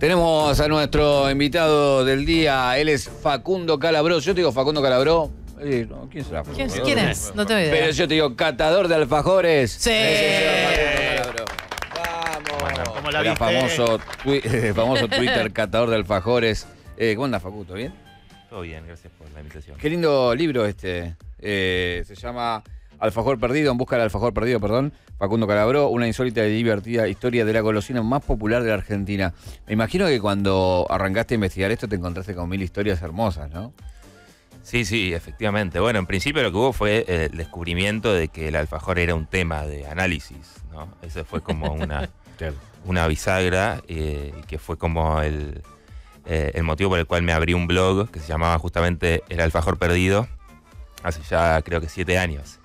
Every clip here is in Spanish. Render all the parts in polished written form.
Tenemos a nuestro invitado del día, él es Facundo Calabró. Yo te digo Facundo Calabró. No, ¿quién será? ¿Quién es? No tengo idea. Pero yo te digo, catador de alfajores. Sí. Vamos. Bueno, ¿cómo la El viste? famoso Twitter, catador de alfajores. ¿Cómo andas, Facu? ¿Todo bien? Todo bien, gracias por la invitación. Qué lindo libro este. Se llama Alfajor Perdido, en busca del alfajor perdido, perdón. Facundo Calabró, una insólita y divertida historia de la golosina más popular de la Argentina. Me imagino que cuando arrancaste a investigar esto te encontraste con 1000 historias hermosas, ¿no? Sí, efectivamente. Bueno, en principio lo que hubo fue el descubrimiento de que el alfajor era un tema de análisis, ¿no? Eso fue como una bisagra, que fue como el motivo por el cual me abrí un blog que se llamaba justamente El Alfajor Perdido, hace ya creo que 7 años.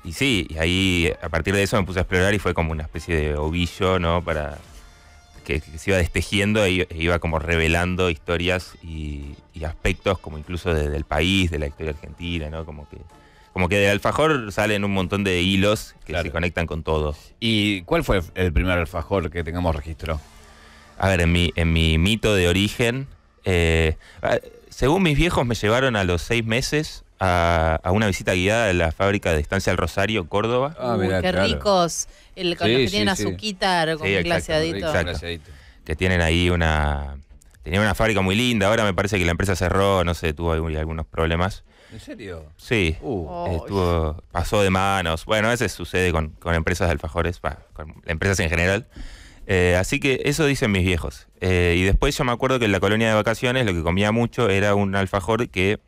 Y sí, y ahí a partir de eso me puse a explorar y fue como una especie de ovillo, ¿no? Para que se iba destejiendo e iba como revelando historias y aspectos como incluso del país, de la historia argentina, ¿no? Como que del alfajor salen un montón de hilos que se conectan con todo. ¿Y cuál fue el primer alfajor que tengamos registro? A ver, en mi mito de origen, según mis viejos me llevaron a los 6 meses a una visita guiada a la fábrica de Estancia del Rosario, Córdoba. Mirá, qué ricos, con los que tienen azuquita, con glaseadito. Exacto. Que tienen ahí tenían una fábrica muy linda, ahora me parece que la empresa cerró, no sé, tuvo algunos problemas. ¿En serio? Sí, pasó de manos. Bueno, a veces sucede con empresas de alfajores, con empresas en general. Así que eso dicen mis viejos. Y después yo me acuerdo que en la colonia de vacaciones lo que comía mucho era un alfajor que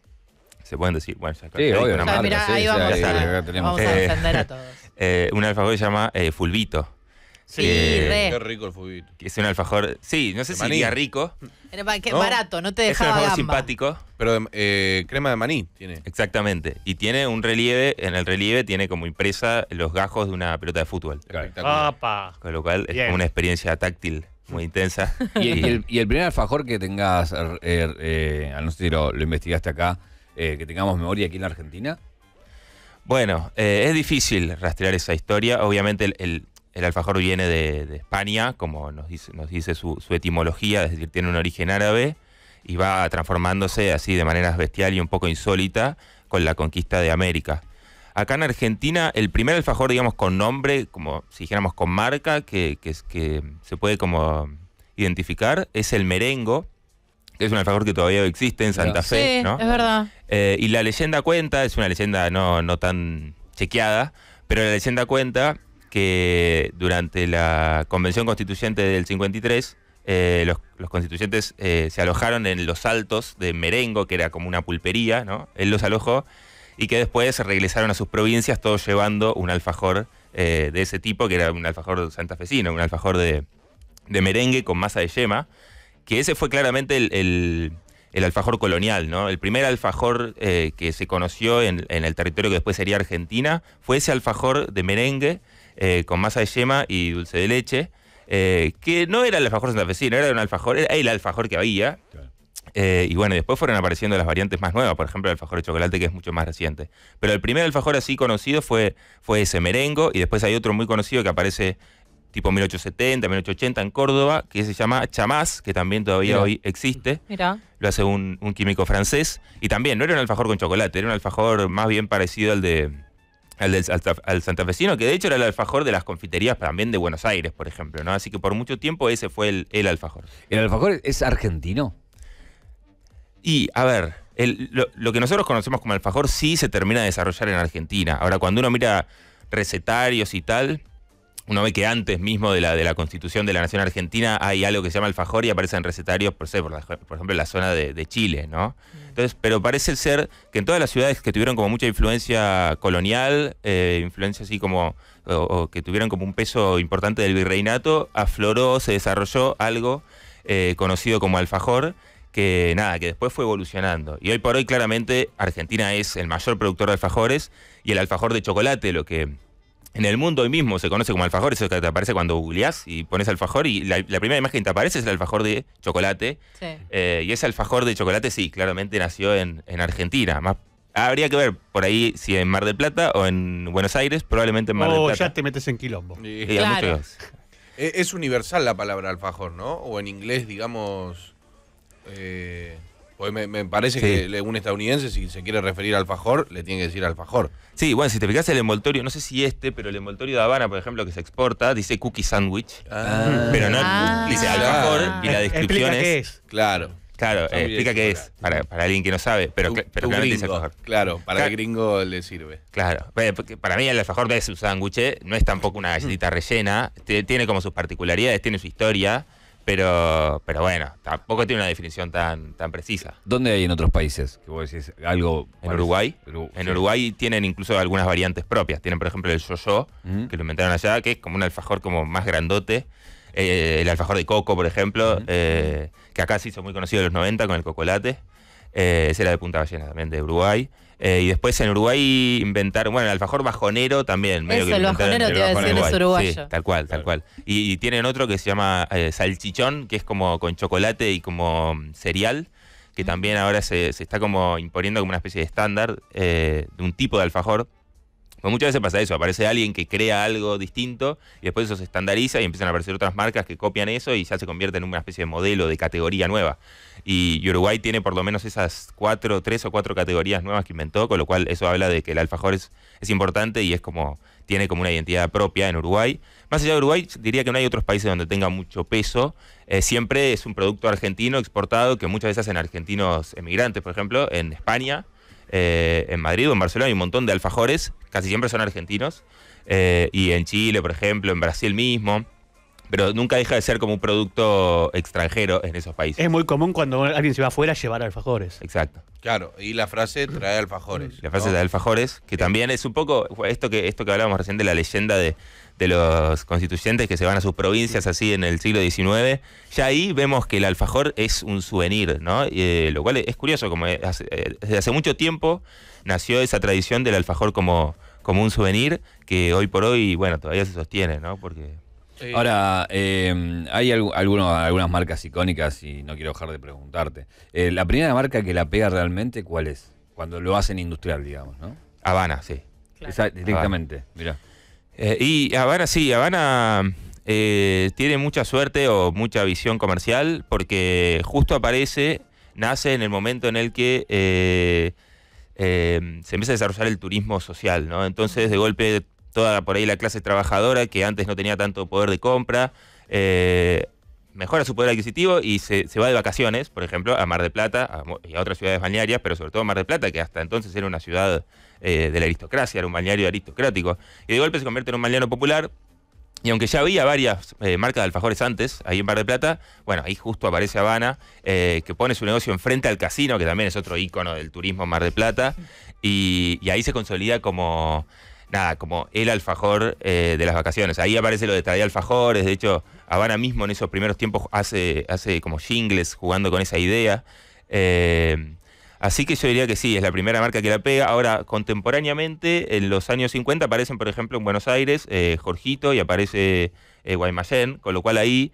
se pueden decir, bueno, ya sí, obvio, una marca. Mirá, ahí vamos a defender a todos. Un alfajor que se llama Fulvito. Sí, Qué rico el Fulvito. Que es un alfajor, sí, no sé si diría rico. Qué barato, no te dejaba es un alfajor gamba. simpático. Pero crema de maní tiene. Exactamente. Y tiene un relieve, en el relieve tiene como impresa los gajos de una pelota de fútbol. Espectacular. Con lo cual es como una experiencia táctil muy intensa. ¿Y el primer alfajor que tengas, no sé si lo investigaste acá, que tengamos memoria aquí en la Argentina? Bueno, es difícil rastrear esa historia. Obviamente el alfajor viene de España, como nos dice su etimología, es decir, tiene un origen árabe y va transformándose así de manera bestial y un poco insólita con la conquista de América. Acá en Argentina, el primer alfajor, digamos, con nombre, como si dijéramos con marca, que se puede como identificar, es el merengo, que es un alfajor que todavía existe en Santa Fe, sí, ¿no? Es verdad. Y la leyenda cuenta, es una leyenda no tan chequeada, pero la leyenda cuenta que durante la Convención Constituyente del 53, los constituyentes se alojaron en los Altos de Merengo, que era como una pulpería, ¿no? Él los alojó, y que después regresaron a sus provincias todos llevando un alfajor de ese tipo, que era un alfajor santafesino, un alfajor de merengue con masa de yema, que ese fue claramente el alfajor colonial, ¿no? El primer alfajor que se conoció en el territorio que después sería Argentina fue ese alfajor de merengue con masa de yema y dulce de leche, que no era el alfajor santafesino, era el alfajor que había. Claro. Y bueno, después fueron apareciendo las variantes más nuevas, por ejemplo el alfajor de chocolate, que es mucho más reciente. Pero el primer alfajor así conocido fue ese merengo, y después hay otro muy conocido que aparece tipo 1870, 1880 en Córdoba, que se llama chamás, que también todavía hoy existe. Mirá. Lo hace un químico francés. Y también no era un alfajor con chocolate, era un alfajor más bien parecido al santafesino, que de hecho era el alfajor de las confiterías también de Buenos Aires, por ejemplo, ¿no? Así que por mucho tiempo ese fue el alfajor. ¿El alfajor es argentino? Y, a ver, lo que nosotros conocemos como alfajor sí se termina de desarrollar en Argentina. Ahora, cuando uno mira recetarios y tal, uno ve que antes mismo de la Constitución de la Nación Argentina hay algo que se llama alfajor y aparece en recetarios, por ejemplo, en la zona de Chile, ¿no? Entonces, pero parece ser que en todas las ciudades que tuvieron como mucha influencia colonial, influencia así como, o que tuvieron como un peso importante del virreinato, afloró, se desarrolló algo conocido como alfajor, que después fue evolucionando. Y hoy por hoy, claramente, Argentina es el mayor productor de alfajores, y el alfajor de chocolate, lo que en el mundo hoy mismo se conoce como alfajor, eso que te aparece cuando googleás y pones alfajor, y la primera imagen que te aparece es el alfajor de chocolate. Sí. Y ese alfajor de chocolate, sí, claramente nació en Argentina. Habría que ver por ahí si en Mar del Plata o en Buenos Aires, probablemente en Mar del Plata. Ya te metes en quilombo. Claro. Es universal la palabra alfajor, ¿no? O en inglés, digamos... pues me parece que un estadounidense, si se quiere referir al alfajor, le tiene que decir alfajor. Sí, bueno, si te fijas el envoltorio, no sé si pero el envoltorio de Habana, por ejemplo, que se exporta, dice cookie sandwich. Pero no dice alfajor y la descripción es... Claro. Claro, explica qué es, para alguien que no sabe, pero claramente dice alfajor. Claro, para el gringo le sirve. Claro, porque para mí el alfajor es un sándwich, no es tampoco una galletita rellena, tiene como sus particularidades, tiene su historia, pero bueno, tampoco tiene una definición tan precisa. ¿Dónde hay en otros países? Que vos decís algo... En Uruguay. En Uruguay tienen incluso algunas variantes propias. Tienen, por ejemplo, el yo-yo, que lo inventaron allá, que es como un alfajor como más grandote. El alfajor de coco, por ejemplo, que acá se hizo muy conocido en los 90 con el cocolate. Ese era de Punta Ballena también, de Uruguay. Y después en Uruguay inventaron, bueno, el alfajor bajonero también. Medio Eso, el bajonero te iba a decir, es uruguayo. Sí, tal cual, tal cual. Y tienen otro que se llama salchichón, que es como con chocolate y como cereal, que también ahora se está como imponiendo como una especie de estándar de un tipo de alfajor. Pues muchas veces pasa eso, aparece alguien que crea algo distinto y después eso se estandariza y empiezan a aparecer otras marcas que copian eso y ya se convierte en una especie de modelo, de categoría nueva. Y Uruguay tiene por lo menos esas 3 o 4 categorías nuevas que inventó, con lo cual eso habla de que el alfajor es importante y tiene como una identidad propia en Uruguay. Más allá de Uruguay, diría que no hay otros países donde tenga mucho peso. Siempre es un producto argentino exportado que muchas veces hacen argentinos emigrantes, por ejemplo, en España. En Madrid o en Barcelona hay un montón de alfajores, casi siempre son argentinos, y en Chile, por ejemplo, en Brasil mismo, pero nunca deja de ser como un producto extranjero en esos países. Es muy común cuando alguien se va afuera llevar alfajores. Exacto. Claro, y la frase trae alfajores. La frase de alfajores, que también es un poco esto que hablábamos recién de la leyenda de los constituyentes que se van a sus provincias así en el siglo XIX. Ya ahí vemos que el alfajor es un souvenir, ¿no? Lo cual es curioso, como desde hace mucho tiempo nació esa tradición del alfajor como un souvenir que hoy por hoy, bueno, todavía se sostiene, ¿no? Porque... Ahora, hay algunas marcas icónicas y no quiero dejar de preguntarte. La primera marca que la pega realmente, ¿cuál es? Cuando lo hacen industrial, digamos, ¿no? Habana, sí. Claro. Directamente, mirá. Y Habana, sí, Habana tiene mucha suerte o mucha visión comercial porque justo nace en el momento en el que se empieza a desarrollar el turismo social, ¿no? Entonces, de golpe, toda por ahí la clase trabajadora que antes no tenía tanto poder de compra, mejora su poder adquisitivo y se va de vacaciones, por ejemplo, a Mar del Plata y a otras ciudades balnearias, pero sobre todo a Mar del Plata, que hasta entonces era una ciudad de la aristocracia, era un balneario aristocrático, y de golpe se convierte en un balneario popular. Y aunque ya había varias marcas de alfajores antes, ahí en Mar del Plata, bueno, ahí justo aparece Habana, que pone su negocio enfrente al casino, que también es otro ícono del turismo en Mar del Plata, y ahí se consolida como el alfajor de las vacaciones. Ahí aparece lo de traer alfajores. De hecho, Habana mismo en esos primeros tiempos hace como jingles jugando con esa idea. Así que yo diría que sí, es la primera marca que la pega. Ahora, contemporáneamente, en los años 50 aparecen, por ejemplo, en Buenos Aires, Jorgito y aparece Guaymallén, con lo cual ahí,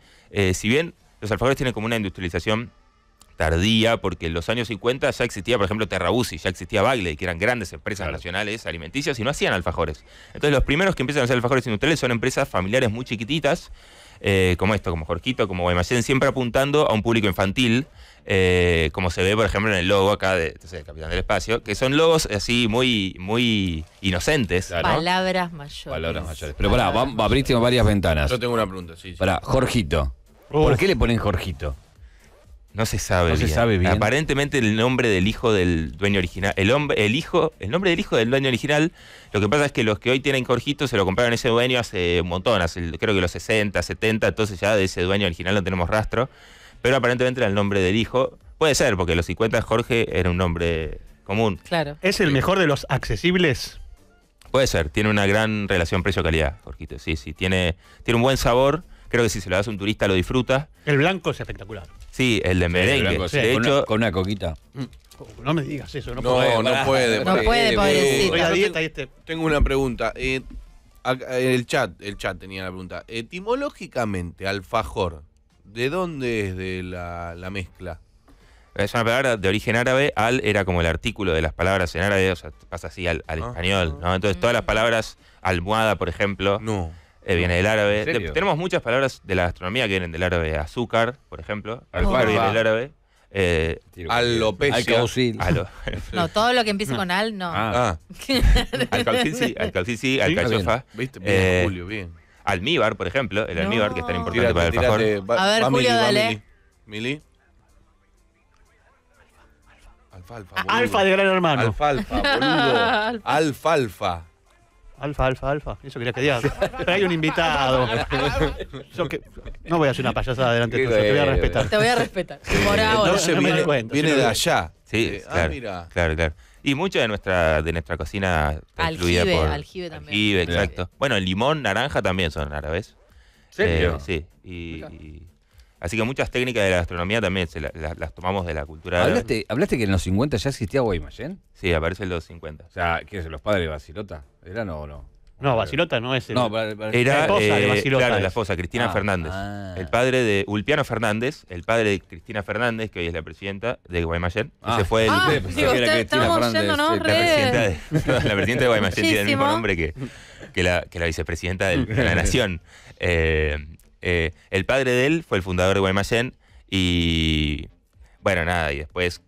si bien los alfajores tienen como una industrialización tardía, porque en los años 50 ya existía, por ejemplo, Terrabuzzi, ya existía Bagley, que eran grandes empresas nacionales alimenticias y no hacían alfajores. Entonces los primeros que empiezan a hacer alfajores industriales son empresas familiares muy chiquititas, como Jorgito, como Guaymallén, siempre apuntando a un público infantil, como se ve, por ejemplo, en el logo acá de Capitán del Espacio, que son logos así muy, muy inocentes, ¿no? Palabras mayores. Pero pará, abriste varias ventanas. Yo tengo una pregunta, sí. Pará, Jorgito. ¿Por qué le ponen Jorgito? No se sabe bien. Aparentemente el nombre del hijo del dueño original. El nombre del hijo del dueño original. Lo que pasa es que los que hoy tienen Jorgito se lo compraron ese dueño hace un montón, creo que los 60, 70, entonces ya de ese dueño original no tenemos rastro. Pero aparentemente era el nombre del hijo. Puede ser, porque los 50 Jorge era un nombre común. Claro. ¿Es el mejor de los accesibles? Puede ser, tiene una gran relación precio-calidad, Jorgito. Sí, tiene un buen sabor. Creo que si se lo das a un turista lo disfruta. El blanco es espectacular. Sí, el de merengue. Blanco, sí. De hecho, con una coquita. No me digas eso. No puede. No puede, pobrecito. Voy a dieta Tengo una pregunta. El chat tenía la pregunta. Etimológicamente, alfajor, ¿de dónde es de la mezcla? Es una palabra de origen árabe. Al era como el artículo de las palabras en árabe, o sea, pasa así al español, ¿no? Entonces todas las palabras, almohada, por ejemplo, No. viene del árabe. ¿En serio? Tenemos muchas palabras de la gastronomía que vienen del árabe. Azúcar, por ejemplo. Alfalfa. Azúcar viene del árabe. Alopecia. Alcaucil. No, todo lo que empiece con al, no. Ah, Alcaucil sí, alcachofa. viste, bien, Julio, bien. Almíbar, por ejemplo. El No. almíbar, que es tan importante para el Tírate, alfajor. A ver, va Julio, Mili, va dale. Mili. Alfalfa, boludo. Alfa de Gran Hermano. Alfalfa, boludo. Alfalfa. Alfa. Eso quería que diga. Pero hay un invitado. No voy a hacer una payasada delante tuyo, te voy a respetar. Te voy a respetar. Por ahora. Entonces no me viene, doy cuenta, viene sí, de no. allá. Sí, claro, mira. claro. Y mucha de nuestra cocina está influida Aljibe, por... aljibe también. Aljibe, exacto. Bueno, el limón, naranja también son árabes. ¿Serio? Sí. Así que muchas técnicas de la gastronomía también las tomamos de la cultura árabe. ¿Hablaste que en los 50 ya existía Guaymallén? Sí, aparece en los 50. O sea, ¿qué es? ¿Los padres de Basilota? ¿Eran o no? No, Basilota no es el... No, Era La esposa de Basilota claro, es. la esposa, Cristina Ah, Fernández. El padre de Ulpiano Fernández, el padre de Cristina Fernández, que hoy es la presidenta de Guaymallén. Ese fue el... Ah, pensé digo, que era Cristina estamos Fernández, yendo, ¿no? sí, la presidenta de Guaymallén tiene el mismo Muchísimo. nombre que la vicepresidenta de la nación. El padre de él fue el fundador de Guaymallén y bueno, nada, y después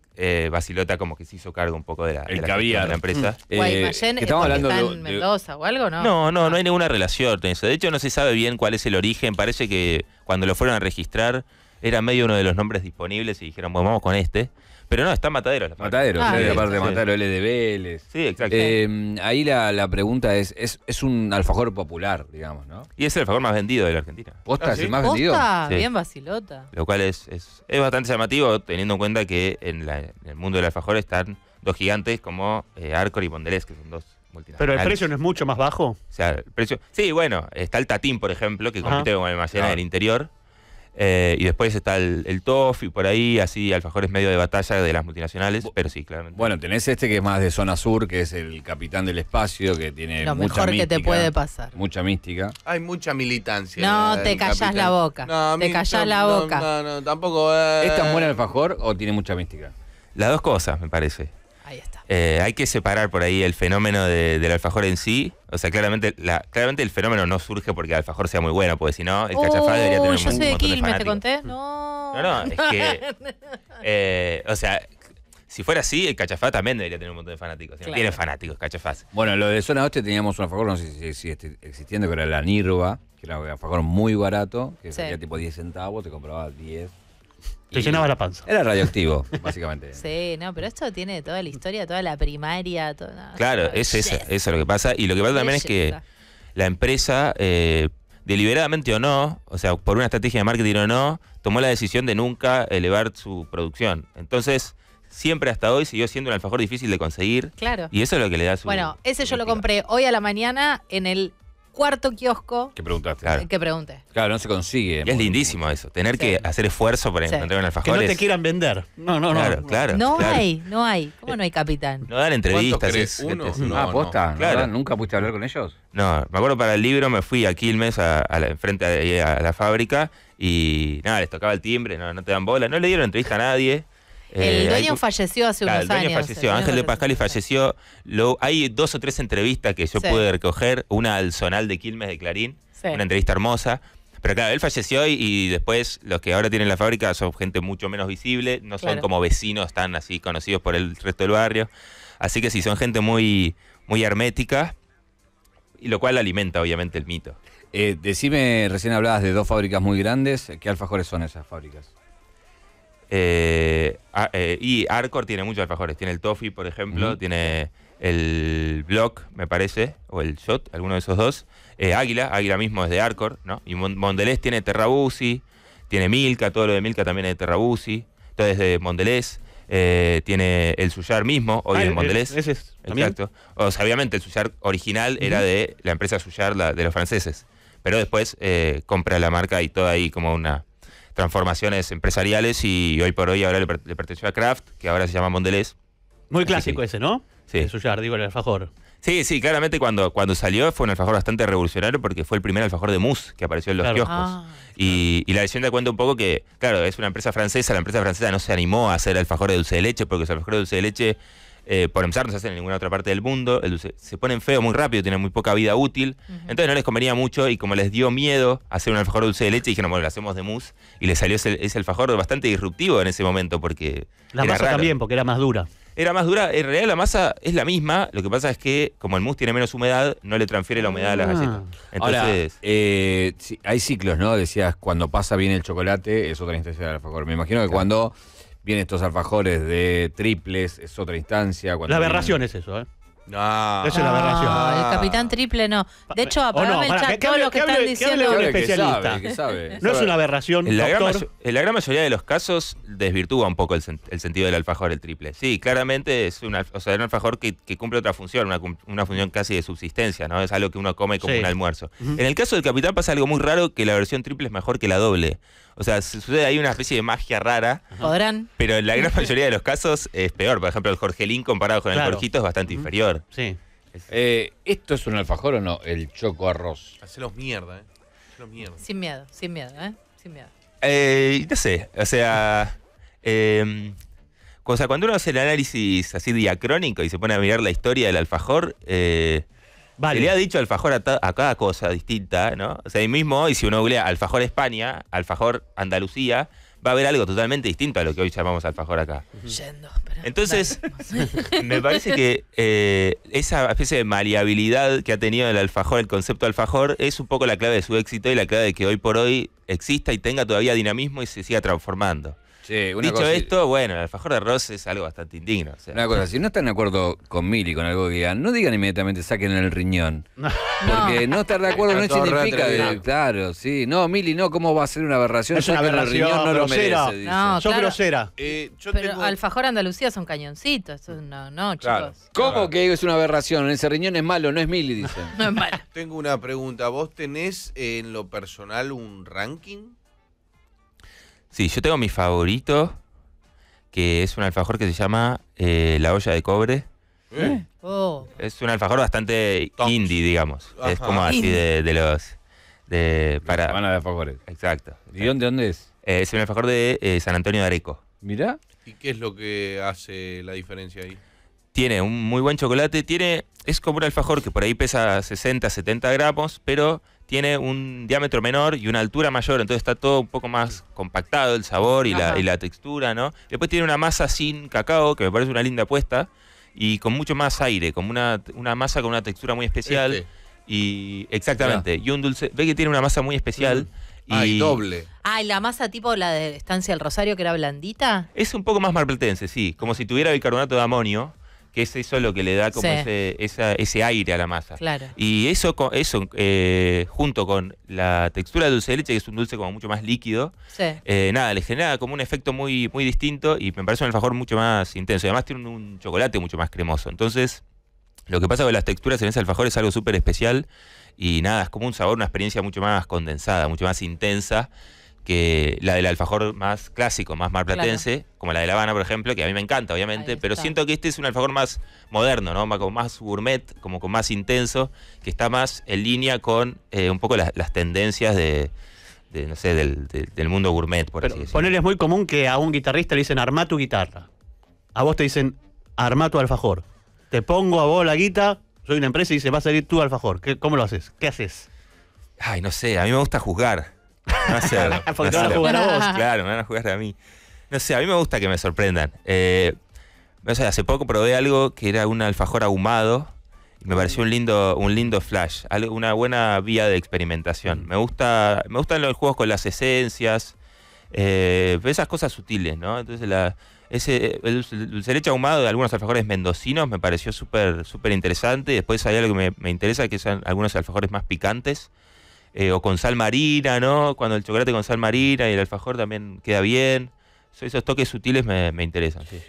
Basilota como que se hizo cargo un poco de la, El de la caviar. gestión de la empresa. Guaymallén que es estamos porque hablando está de- en Mendoza o algo, ¿no? No hay ninguna relación en eso. De hecho, no se sabe bien cuál es el origen. Parece que cuando lo fueron a registrar era medio uno de los nombres disponibles y dijeron, bueno, vamos con este. Pero no, está en Matadero. la fábrica. Matadero, Ah, sí, sí, aparte de sí. Matadero, L de Vélez. Sí, exacto. Ahí la pregunta es un alfajor popular, digamos, ¿no? Y es el alfajor más vendido de la Argentina. ¿Posta ¿Ah, es el sí? más vendido? Posta, Sí. bien Basilota. Lo cual es bastante llamativo teniendo en cuenta que en el mundo del alfajor están dos gigantes como Arcor y Mondelez, que son dos multinacionales. Pero el precio no es mucho más bajo. O sea, el precio... Sí, bueno, está el Tatín, por ejemplo, que Ajá. compite con el Guaymallén en Claro. el interior. Y después está el Toffee por ahí, así alfajores medio de batalla de las multinacionales, pero sí, claramente. Bueno, tenés este que es más de zona sur, que es el capitán del espacio, que tiene Lo mucha mejor que te mística, puede pasar. Mucha mística. Hay mucha militancia. No, en te el callás capitán. la boca. No, a Te mí callás yo- la no, boca. No, tampoco. ¿Es tan buen alfajor o tiene mucha mística? Las dos cosas, me parece. Ahí está. Hay que separar por ahí el fenómeno del alfajor en sí. O sea, claramente el fenómeno no surge porque el alfajor sea muy bueno, porque si no, el cachafá debería tener yo un soy de montón de Quilmes, ¿te fanáticos. conté? No. No, es que... o sea, si fuera así, el cachafá también debería tener un montón de fanáticos. No Claro. tiene fanáticos, cachafás. Bueno, lo de zona oeste teníamos un alfajor, no sé si sigue existiendo, que era la Nirva, que era un alfajor muy barato, que Sí. salía tipo 10 centavos, te compraba 10. Te Y llenaba la panza. Era radioactivo, básicamente. Sí, no, pero esto tiene toda la historia, toda la primaria, toda. Claro, es eso es lo que pasa. Y lo que pasa también es que la empresa, deliberadamente o no, o sea, por una estrategia de marketing o no, tomó la decisión de nunca elevar su producción. Entonces, siempre hasta hoy siguió siendo un alfajor difícil de conseguir. Claro. Y eso es lo que le da su... Bueno, ese yo lo mística. compré hoy a la mañana en el cuarto kiosco ¿Qué preguntaste? Claro. que pregunté. Claro, no se consigue. Y es lindísimo eso, tener Sí. que hacer esfuerzo para Sí. encontrar un Que alfajor. no te es- quieran vender. No. Claro. No claro. hay. ¿Cómo no hay capitán? No dan ¿Cuánto entrevistas. crees? es gente ¿Uno? así. No, Ah, posta, Claro. ¿Nunca pudiste hablar con ellos? No, me acuerdo para el libro me fui a Quilmes, enfrente a la fábrica, y nada, les tocaba el timbre, no te dan bola, no le dieron entrevista a nadie. El dueño hay- falleció hace Claro, unos el dueño años. falleció, Ángel de Pascali falleció. Hay 2 o 3 entrevistas que yo Sí. pude recoger, una al Zonal de Quilmes de Clarín, Sí. una entrevista hermosa. Pero claro, él falleció y después los que ahora tienen la fábrica son gente mucho menos visible, no son Claro. como vecinos tan así conocidos por el resto del barrio. Así que sí, son gente muy, muy hermética, y lo cual alimenta obviamente el mito. Decime, recién hablabas de 2 fábricas muy grandes. ¿Qué alfajores son esas fábricas? Y Arcor tiene muchos alfajores. Tiene el Toffee, por ejemplo, tiene el Block, me parece, o el Shot, alguno de esos dos. Águila mismo es de Arcor, ¿no? Y Mondelez tiene Terrabusi, tiene Milka, todo lo de Milka también es de Terrabusi, todo es de Mondelez. Tiene el Suyar mismo, hoy es Mondelez. Ese es también. Exacto. O sea, obviamente el Suyar original era de la empresa Suyar, de los franceses. Pero después compra la marca y todo ahí como una transformaciones empresariales, y hoy por hoy ahora le perteneció a Kraft, que ahora se llama Mondelez. Muy Así clásico que- ese, ¿no? Sí. El suyar, digo, el alfajor. Sí, claramente cuando salió fue un alfajor bastante revolucionario porque fue el primer alfajor de mousse que apareció en los Claro. kioscos. Ah. Y la leyenda cuenta un poco que, claro, es una empresa francesa, la empresa francesa no se animó a hacer alfajores de dulce de leche porque los alfajores de dulce de leche por empezar, no se hacen en ninguna otra parte del mundo. El dulce se ponen feos muy rápido, tienen muy poca vida útil. Entonces no les convenía mucho y como les dio miedo hacer un alfajor dulce de leche, dijeron, bueno, lo hacemos de mousse. Y les salió ese alfajor bastante disruptivo en ese momento porque la era masa raro. también, porque era más dura. Era más dura. En realidad la masa es la misma. Lo que pasa es que como el mousse tiene menos humedad, no le transfiere la humedad a las galletas. Entonces, ahora, sí, hay ciclos, ¿no? Decías, cuando pasa bien el chocolate es otra instancia del alfajor. Me imagino que cuando vienen estos alfajores de triples es otra instancia. La aberración es eso, ¿eh? No. Eso es la aberración. El capitán triple no. De hecho, apagame el chat, todo lo que están diciendo. Que hable un especialista. Que sabe. No es una aberración, en la gran mayoría de los casos desvirtúa un poco el sentido del alfajor, el triple. Sí, claramente es un alfajor que cumple otra función, una función casi de subsistencia, ¿no? Es algo que uno come como un almuerzo. En el caso del capitán pasa algo muy raro, que la versión triple es mejor que la doble. O sea, sucede ahí una especie de magia rara. Podrán. Pero en la gran mayoría de los casos es peor. Por ejemplo, el Jorgelín comparado con el Jorgito es bastante inferior. Sí. ¿Esto es un alfajor o no? El choco arroz. Hacelos mierda, Hacelos mierda. Sin miedo, sin miedo. No sé, o sea, cuando uno hace el análisis así diacrónico y se pone a mirar la historia del alfajor, se le ha dicho alfajor a cada cosa distinta, ¿no? O sea, ahí mismo hoy si uno googlea alfajor España, alfajor Andalucía, va a haber algo totalmente distinto a lo que hoy llamamos alfajor acá. Entonces, me parece que esa especie de maleabilidad que ha tenido el alfajor, el concepto alfajor, es un poco la clave de su éxito y la clave de que hoy por hoy exista y tenga todavía dinamismo y se siga transformando. Sí, Dicho esto, bueno, el alfajor de arroz es algo bastante indigno. O sea. Una cosa, si no están de acuerdo con Mili, con algo que digan, no digan inmediatamente saquen el riñón. Porque no estar de acuerdo no significa claro, sí. No, Mili, no, ¿cómo va a ser una aberración? Es una aberración, el riñón no grosera. lo merece, dice. No, Sos grosera. Pero alfajor Andalucía son cañoncitos. Eso no, Claro. chicos. ¿Cómo que es una aberración? Ese riñón es malo, no es Mili, dicen. No es malo. Tengo una pregunta. ¿Vos tenés en lo personal un ranking? Sí, yo tengo mi favorito, que es un alfajor que se llama La Olla de Cobre. Es un alfajor bastante indie, digamos. Ajá. Es como así de los... Para semana de alfajores. Exacto. ¿Y dónde es? Es un alfajor de San Antonio de Areco. Mirá. ¿Y qué es lo que hace la diferencia ahí? Tiene un muy buen chocolate. Es como un alfajor que por ahí pesa 60, 70 gramos, pero tiene un diámetro menor y una altura mayor, entonces está todo un poco más compactado el sabor y la textura, ¿no? Después tiene una masa sin cacao, que me parece una linda apuesta, y con mucho más aire, como una masa con una textura muy especial. Y exactamente, y un dulce, ve que tiene una masa muy especial. Y doble. ¿Y la masa tipo la de Estancia del Rosario, que era blandita? Es un poco más marplatense, sí, como si tuviera bicarbonato de amonio, que es eso lo que le da como ese aire a la masa. Claro. Y eso junto con la textura del dulce de leche, que es un dulce como mucho más líquido, le genera como un efecto muy, muy distinto y me parece un alfajor mucho más intenso. Además tiene un chocolate mucho más cremoso. Entonces, lo que pasa con las texturas en ese alfajor es algo súper especial y es como un sabor, una experiencia mucho más condensada, mucho más intensa que la del alfajor más clásico, más marplatense, como la de La Habana, por ejemplo, que a mí me encanta, obviamente, pero siento que este es un alfajor más moderno, ¿no? Como más gourmet, como con más intenso, que está más en línea con un poco las tendencias no sé, del mundo gourmet, por así decirlo. Ponerle es muy común que a un guitarrista le dicen armá tu guitarra. A vos te dicen armá tu alfajor. Te pongo a vos la guita, soy una empresa y dice va a salir tu alfajor. ¿Cómo lo haces? ¿Qué haces? Ay, no sé, a mí me gusta juzgar. No sé, porque te van a jugar a vos. Claro, me van a jugar a mí. No sé, a mí me gusta que me sorprendan. Hace poco probé algo que era un alfajor ahumado y me pareció un lindo flash, una buena vía de experimentación. Me gustan los juegos con las esencias, esas cosas sutiles, ¿no? Entonces el dulce de leche ahumado de algunos alfajores mendocinos me pareció súper interesante. Después hay algo que me interesa, que son algunos alfajores más picantes. O con sal marina, ¿no? Cuando el chocolate con sal marina y el alfajor también queda bien. Esos toques sutiles me interesan, sí.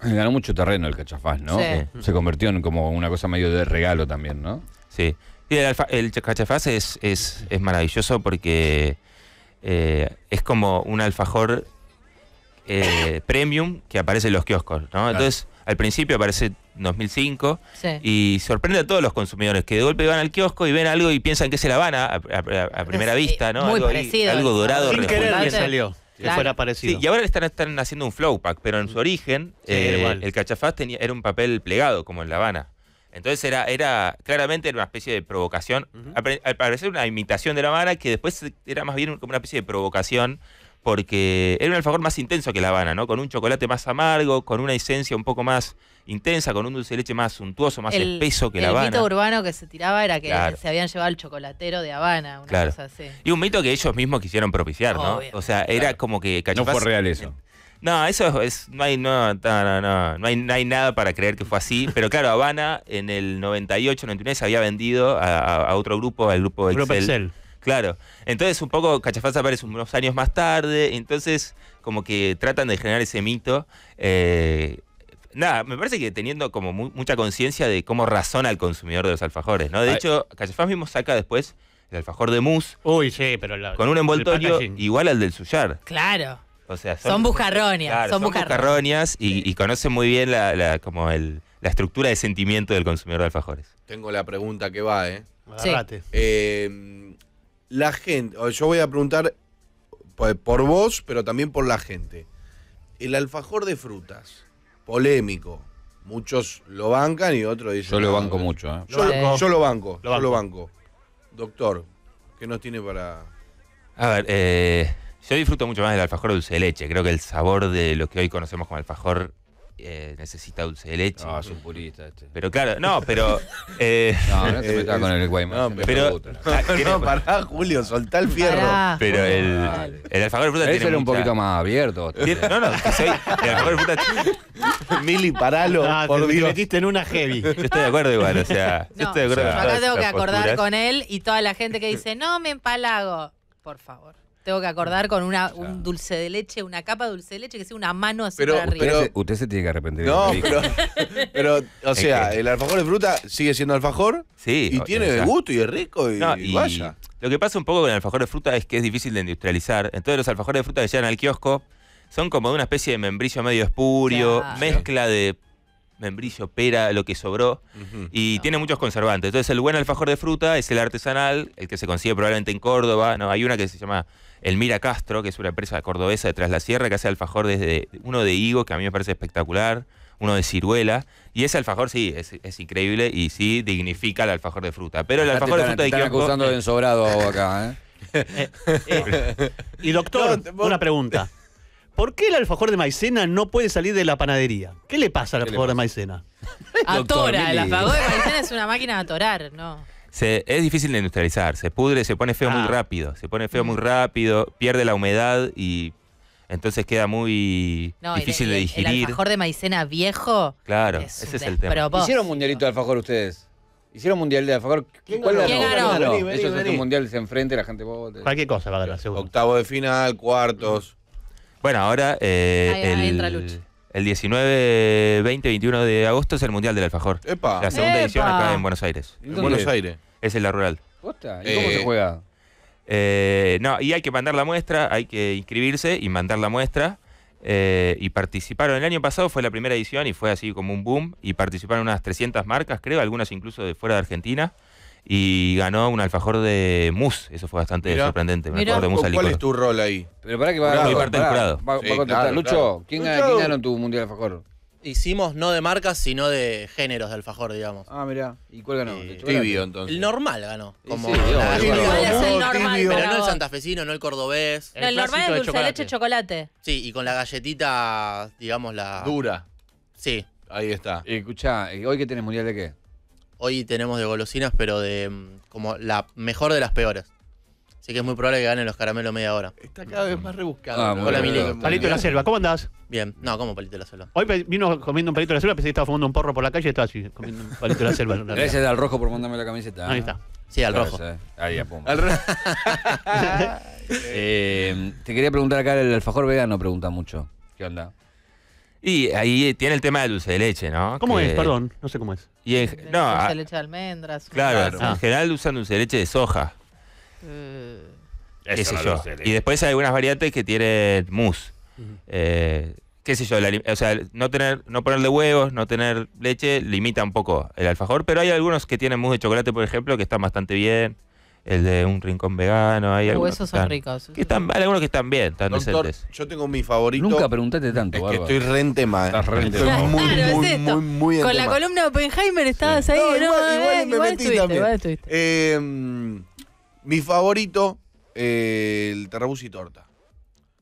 Ganó mucho terreno el cachafaz, ¿no? Sí. Se convirtió en como una cosa medio de regalo también, ¿no? Sí. Y el cachafaz es maravilloso porque es como un alfajor premium que aparece en los kioscos, ¿no? Entonces, al principio aparece en 2005 y sorprende a todos los consumidores que de golpe van al kiosco y ven algo y piensan que es La Habana a primera vista, ¿no? Muy parecido. Algo dorado. Sin querer le salió. que fuera parecido. Sí, y ahora le están haciendo un flow pack, pero en su origen el cachafaz era un papel plegado, como en La Habana. Entonces claramente era una especie de provocación, al parecer una imitación de La Habana, que después era más bien como una especie de provocación, porque era un alfajor más intenso que La Habana, ¿no? Con un chocolate más amargo, con una esencia un poco más intensa, con un dulce de leche más suntuoso, más espeso que La Habana. El mito urbano que se tiraba era que se habían llevado el chocolatero de Habana, una cosa así. Y un mito que ellos mismos quisieron propiciar, ¿no? Obvio. O sea, era como que cachafaz... No fue real eso. No, eso es... No hay nada para creer que fue así. Pero claro, Habana en el 98, 99 se había vendido a otro grupo, al grupo Excel. Claro. Entonces un poco Cachafaz aparece unos años más tarde. Entonces como que tratan de generar ese mito. Nada, me parece que teniendo como mucha conciencia de cómo razona el consumidor de los alfajores, ¿no? De hecho, Cachafaz mismo saca después el alfajor de mousse. Uy, sí, pero con un envoltorio igual al del Suyar. Claro. O sea, son bujarronias. Claro, son bujarronias y conocen muy bien la estructura de sentimiento del consumidor de alfajores. Tengo la pregunta que va, Agarrate. La gente, yo voy a preguntar por vos, pero también por la gente. El alfajor de frutas, polémico. Muchos lo bancan y otros dicen... Yo lo banco mucho, ¿eh? Yo lo banco. Doctor, ¿qué nos tiene para...? A ver, yo disfruto mucho más del alfajor dulce de leche. Creo que el sabor de lo que hoy conocemos como alfajor necesita dulce de leche. No, es un purista este. Pero claro, no te metas con el Guaymán. No, pará, Julio, soltá el fierro. Pero el alfajor de fruta tiene ser un poquito más abierto. El alfajor de fruta... Mili, paralo, por Te Dios. metiste en una heavy. Yo estoy de acuerdo igual, o sea... No, yo estoy de acuerdo yo con acá todas tengo que estas acordar posturas. con él y toda la gente que dice, no me empalago. Por favor. Tengo que acordar con un dulce de leche, una capa de dulce de leche que sea una mano así para arriba. Usted se tiene que arrepentir. No, pero, o sea, el alfajor de fruta sigue siendo alfajor. Sí. Y tiene de gusto y es rico y vaya. Lo que pasa un poco con el alfajor de fruta es que es difícil de industrializar. Entonces los alfajores de fruta que llegan al kiosco son como de una especie de membrillo medio espurio, Claro. mezcla de membrillo, pera, lo que sobró, y tiene muchos conservantes. Entonces el buen alfajor de fruta es el artesanal, el que se consigue probablemente en Córdoba. No, hay una que se llama Elmira Castro, que es una empresa cordobesa de Tras la Sierra, que hace alfajor desde uno de higo, que a mí me parece espectacular, uno de ciruela, y ese alfajor sí, es increíble y sí dignifica el alfajor de fruta. Pero el alfajor de fruta de kiosco... Están acusando de ensobrado acá, Y doctor, una pregunta. ¿Por qué el alfajor de maicena no puede salir de la panadería? ¿Qué le pasa al alfajor de maicena? Atora, el alfajor de maicena es una máquina de atorar, ¿no? Es difícil de industrializar, se pudre, se pone feo muy rápido, pierde la humedad y entonces queda muy difícil de digerir. El alfajor de maicena viejo. Claro, ese es el tema. ¿Hicieron mundialito de alfajor ustedes? ¿Hicieron mundial de alfajor? ¿Quién ganó? Ellos hacen mundial, se enfrente, la gente vote. Cualquier cosa va a ganar, seguro. Octavo de final, cuartos. Bueno, ahora el 19, 20, 21 de agosto es el Mundial del Alfajor. ¡Epa! La segunda edición acá en Buenos Aires. En Buenos Aires. Es en la rural. ¿Posta? ¿Y cómo se juega? No, y hay que mandar la muestra, hay que inscribirse y mandar la muestra. Y participaron, el año pasado fue la primera edición y fue así como un boom. Y participaron unas 300 marcas, creo, algunas incluso de fuera de Argentina. Y ganó un alfajor de mousse. Eso fue bastante sorprendente. Un alfajor de mousse al licor. ¿Cuál es tu rol ahí? Pero para que Soy parte del jurado. Va a contestar. Claro, Lucho, claro. ¿quién ganó tu mundial de alfajor? Hicimos no de marcas, sino de géneros de alfajor, digamos. Ah, mirá. ¿Y cuál ganó? Tibio, entonces. El normal ganó. Como sí, la- igual. ¿Cuál es el normal Tibio. para pero no el vos? santafesino, no el cordobés. El normal es clásico de dulce de leche chocolate. Sí, y con la galletita, digamos, la... Dura. Sí. Ahí está. Escuchá, ¿hoy qué tenés mundial de qué? Hoy tenemos de golosinas, pero de como la mejor de las peores. Así que es muy probable que ganen los caramelos media hora. Está cada vez más rebuscado. Ah, ¿no? muy Hola, bien. Mili. Palito de la selva, ¿cómo andás? Bien. No, ¿cómo palito de la selva? Hoy vino comiendo un palito de la selva, pensé que estaba fumando un porro por la calle y estaba así, comiendo un palito de la selva. Gracias al rojo por mandarme la camiseta. Ahí está. Sí, al rojo. Ahí, ya, pum. Al re- Te quería preguntar acá, el alfajor vegano pregunta mucho. ¿Qué onda? Y ahí tiene el tema del dulce de leche, ¿no? ¿Cómo Que- es? Perdón, no sé cómo es. Y en, no, Dulce a- de leche de almendras. claro, Ah. en general usan dulce de leche de soja, qué sé yo. Y después hay algunas variantes que tienen mousse. Qué sé yo, o sea, no ponerle huevos, no tener leche, limita un poco el alfajor, pero hay algunos que tienen mousse de chocolate, por ejemplo, que están bastante bien. el de un rincón vegano. Hay algunos Esos que son están- ricos. que están, hay algunos que están bien, están Doctor, decentes. yo tengo mi favorito. Nunca preguntaste tanto, Es que Bárbaro. estoy re en tema. Estás re en Estoy tema. muy, Claro, muy, es esto. muy en Con la tema. columna de Oppenheimer estabas ahí. No, igual me metí estuviste, también. igual estuviste. Mi favorito, el Terrabuzzi Torta.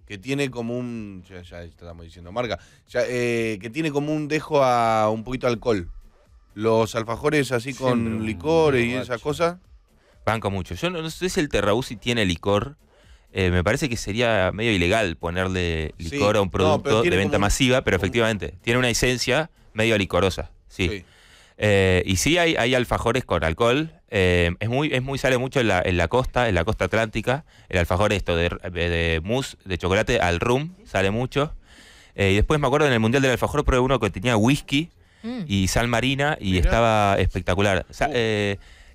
Que tiene como un. Ya estamos diciendo marca. Que tiene como un dejo a un poquito de alcohol. Los alfajores así Siempre con un licores y borracho. esas cosas. Banco mucho. Yo no sé si el Terrabuzzi tiene licor. Me parece que sería medio ilegal ponerle Sí. licor a un No, pero producto tiene de venta como un- masiva, pero efectivamente tiene una esencia medio licorosa. Sí. Y sí hay alfajores con alcohol. Sale mucho en la costa atlántica. El alfajor de mousse de chocolate al rum sale mucho. Y después me acuerdo en el Mundial del Alfajor probé uno que tenía whisky y sal marina y Mirá. estaba espectacular.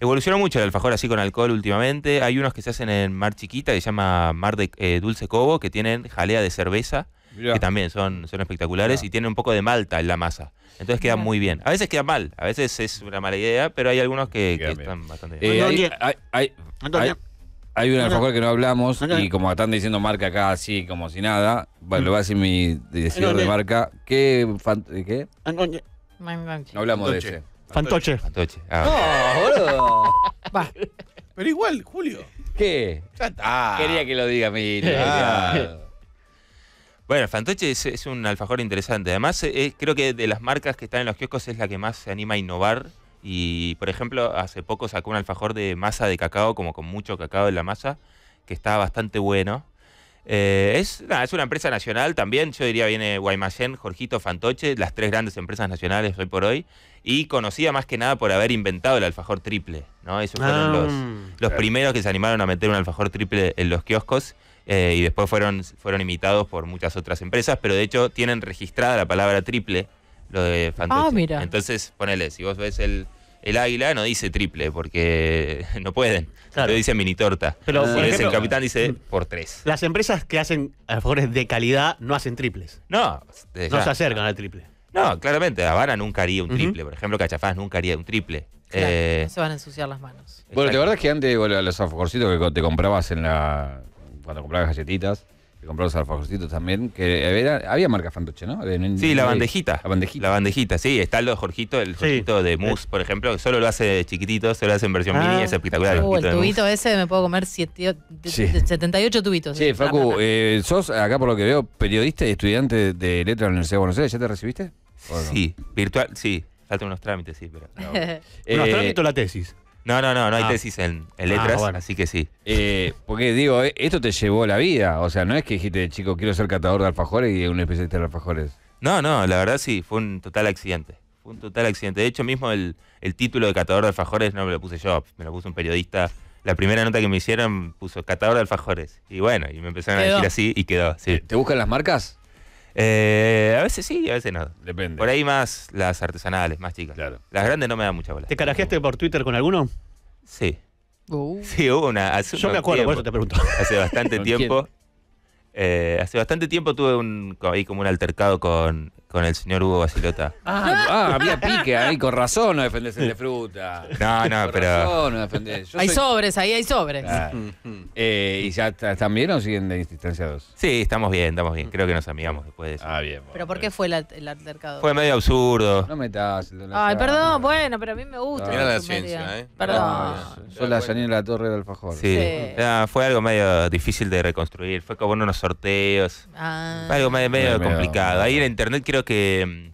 Evolucionó mucho el alfajor así con alcohol últimamente. Hay unos que se hacen en Mar Chiquita que se llama Mar de Dulce Cobo, que tienen jalea de cerveza, Mirá. que también son espectaculares y tienen un poco de malta en la masa. Entonces quedan muy bien. A veces quedan mal, a veces es una mala idea, pero hay algunos que Quedan están bastante bien. Hay un alfajor que no hablamos y como están diciendo marca acá así como si nada, bueno, lo voy a decir mi decidor de marca. ¿Qué? No hablamos de ese. Fantoche. Fantoche. boludo. Va. Pero igual, Julio. ¿Qué? Ya está. Quería que lo diga mi. Bueno, el Fantoche es un alfajor interesante. Además, creo que de las marcas que están en los kioscos es la que más se anima a innovar. Y, por ejemplo, hace poco sacó un alfajor de masa de cacao, como con mucho cacao en la masa, que está bastante bueno. Es una empresa nacional también. Yo diría viene Guaymallén, Jorgito, Fantoche, las tres grandes empresas nacionales hoy por hoy. Y conocida más que nada por haber inventado el alfajor triple, ¿no? Esos fueron los primeros que se animaron a meter un alfajor triple en los kioscos. Y después fueron imitados por muchas otras empresas, pero de hecho tienen registrada la palabra triple, lo de Fantoche. Ah, mira. Entonces, ponele, si vos ves el águila, no dice triple, porque no pueden. Claro. Lo dice mini torta. Pero, Si por ves ejemplo, el capitán dice por 3. Las empresas que hacen alfajores de calidad no hacen triples. No, desde No ya. se acercan al triple. No, claramente, Habana nunca haría un triple. Por ejemplo, Cachafaz nunca haría un triple. Claro, no se van a ensuciar las manos. Bueno, ¿te exacto. acordás que antes los alfajorcitos que te comprabas cuando comprabas galletitas, te comprabas alfajorcitos también, que había marca Fantoche, ¿no? Sí, la bandejita. La bandejita. La bandejita, sí. Está el Jorgito, el Jorgito de mousse, por ejemplo, que solo lo hace chiquitito, solo lo hace en versión mini, es espectacular. El Jorgito de tubito mousse. ese me puedo comer Sí. 78 tubitos. Sí, Facu, sos acá por lo que veo periodista y estudiante de letras de la Universidad de Buenos Aires. ¿Ya te recibiste? ¿O no? Sí, virtual, sí. Faltan unos trámites, sí, pero. ¿Unos trámites o la tesis? No hay Ah. tesis en letras, bueno. así que sí. Porque digo, esto te llevó la vida. O sea, no es que dijiste, chico, quiero ser catador de alfajores y un especialista de alfajores. No, la verdad sí, fue un total accidente. De hecho, mismo el título de catador de alfajores no me lo puse yo, me lo puso un periodista. La primera nota que me hicieron puso catador de alfajores. Y bueno, y me empezaron Quedó. a decir así y quedó, sí. ¿Te buscan las marcas? A veces sí, a veces no. Depende. Por ahí más las artesanales, más chicas. Claro. Las grandes no me dan mucha bola. ¿Te carajeaste por Twitter con alguno? Sí. Sí, hubo una. Yo me acuerdo, por eso te pregunto. Hace bastante ¿Con tiempo. Hace bastante tiempo tuve ahí como un altercado con el señor Hugo Basilota. Había pique ahí, con razón no defendés el de fruta. No, Con pero. razón no defendés. Yo Hay soy- sobres, ahí hay sobres. Claro. ¿Y ya están bien o siguen distanciados? Sí, estamos bien. Creo que nos amigamos después de eso. Bien. ¿Pero por qué fue el altercado? Fue medio absurdo. No metas. Ay, perdón, bueno, pero a mí me gusta. Mira la comedia. ciencia, ¿eh? Perdón. Sos la Janine La Torre del alfajor. Sí. Sí. Fue algo medio difícil de reconstruir. Fue como en unos sorteos. Ah. Fue algo medio Medio- complicado. Ahí en internet creo que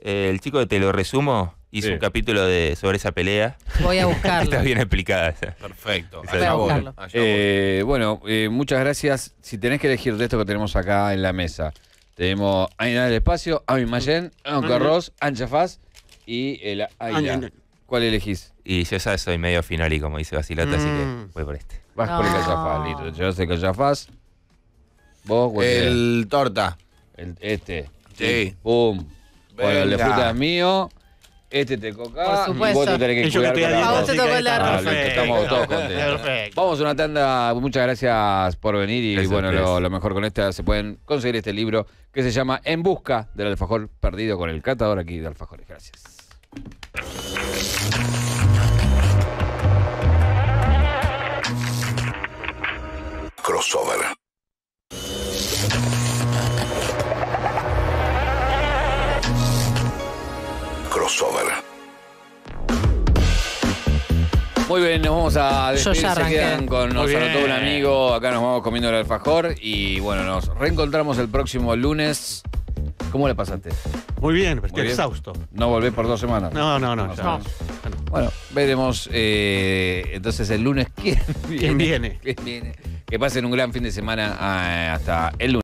el chico de Te lo resumo hizo Sí. un capítulo sobre esa pelea. Voy a buscarlo. Está bien explicada. Perfecto. Voy a Allá voy, buscarlo. allá voy. Bueno, muchas gracias. Si tenés que elegir de esto que tenemos acá en la mesa, tenemos Aina del Espacio, Ami Mayen, Anco Arroz, Ancha Faz y el Aina. ¿Cuál elegís? Y yo ya soy medio finoli, como dice Basilota, así que voy por este. Vas por el No. Callafaz, listo. Yo sé Callafaz. Vos, ¿cuál querés? El torta. Este. Sí. Pum. Bueno, el de Venga. fruta es mío. Este te coca. Por Y supuesto. vos te tenés que Y yo que cuidar estoy con la A vos voz. te tocó el de arroz. Listo, estamos todos contentos. Perfecto. Vamos a una tanda. Muchas gracias por venir. Y Gracias a bueno, ustedes. lo mejor con esta, se pueden conseguir este libro que se llama En busca del alfajor perdido con el catador aquí de alfajores. Gracias. Crossover. Crossover. Muy bien, nos vamos a despedir. ya Se arranqué. quedan con Muy nosotros todo un bien. amigo. Acá nos vamos comiendo el alfajor. Y bueno, nos reencontramos el próximo lunes. ¿Cómo le pasaste? Muy bien, pero Muy estoy bien. exhausto. ¿No volvés por 2 semanas? No, ya. No. Ya no. Bueno, veremos entonces el lunes quién viene. ¿Quién viene? ¿Quién viene? Que pasen un gran fin de semana hasta el lunes.